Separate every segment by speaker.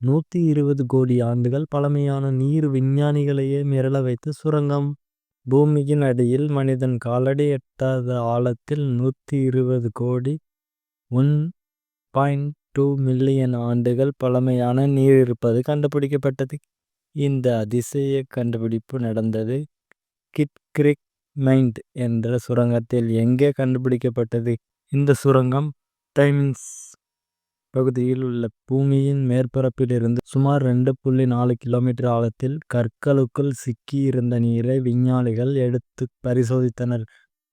Speaker 1: 120 கோடி ஆண்டுகள் பழமையான நீர் விஞ்ஞானிகளையே மிரள வைத்த சுரங்கம். பூமியின் அடியில் மனிதன் காலடி எட்டாத ஆழத்தில் 120 கோடி 1.2 மில்லியன் ஆண்டுகள் பழமையான நீர் இருப்பது கண்டுபிடிக்கப்பட்டது. இந்த அதிசய கண்டுபிடிப்பு நடந்தது கிட் கிரிக் மைண்ட் என்ற சுரங்கத்தில். எங்கே கண்டுபிடிக்கப்பட்டது இந்த சுரங்கம்? டைம்ஸ் பகுதியில் உள்ள பூமியின் மேற்பரப்பிலிருந்து சுமார் 2.4 கிலோமீட்டர் ஆழத்தில் கற்களுக்குள் சிக்கியிருந்த நீரை விஞ்ஞானிகள் எடுத்து பரிசோதித்தனர்.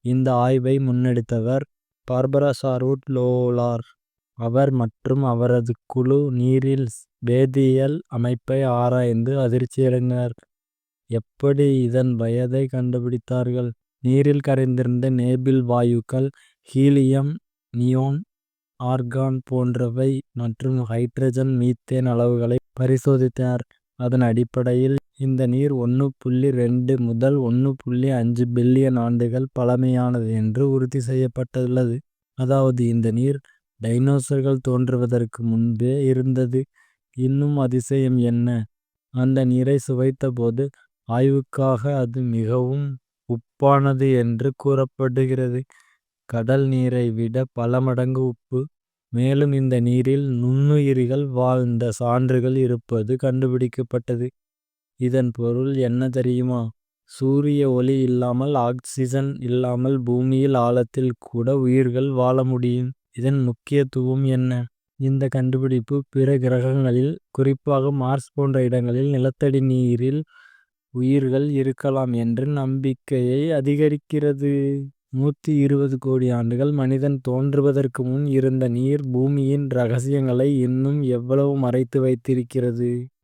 Speaker 1: இந்த ஆய்வை முன்னெடுத்தவர் பார்பரா ஷாரூட் லோலார். அவர் மற்றும் அவரது குழு நீரில் வேதியியல் அமைப்பை ஆராய்ந்து அதிர்ச்சியடைந்தனர். எப்படி இதன் வயதை கண்டுபிடித்தார்கள்? நீரில் கரைந்திருந்த நேபிள் வாயுக்கள், ஹீலியம், நியோன், ஆர்கான் போன்றவை மற்றும் ஹைட்ரஜன் மீத்தேன் அளவுகளை பரிசோதித்தனர். அதன் அடிப்படையில் இந்த நீர் 1.2 முதல் 1.5 பில்லியன் ஆண்டுகள் பழமையானது என்று உறுதி செய்யப்பட்டுள்ளது. அதாவது இந்த நீர் டைனோசர்கள் தோன்றுவதற்கு முன்பே இருந்தது. இன்னும் அதிசயம் என்ன? அந்த நீரை சுவைத்தபோது ஆய்வுக்காக அது மிகவும் உப்பானது என்று கூறப்படுகிறது. கடல் நீரை விட பல மடங்கு உப்பு. மேலும் இந்த நீரில் நுண்ணுயிரிகள் வாழ்ந்த சான்றுகள் இருப்பது கண்டுபிடிக்கப்பட்டது. இதன் பொருள் என்ன தெரியுமா? சூரிய ஒளி இல்லாமல், ஆக்சிஜன் இல்லாமல் பூமியில் ஆழத்தில் கூட உயிர்கள் வாழ முடியும். இதன் முக்கியத்துவம் என்ன? இந்த கண்டுபிடிப்பு பிற கிரகங்களில், குறிப்பாக மார்ஸ் போன்ற இடங்களில் நிலத்தடி நீரில் உயிர்கள் இருக்கலாம் என்ற நம்பிக்கையை அதிகரிக்கிறது. 120 கோடி ஆண்டுகள் மனிதன் தோன்றுவதற்கு முன் இருந்த நீர் பூமியின் ரகசியங்களை இன்னும் எவ்வளவு மறைத்து வைத்திருக்கிறது.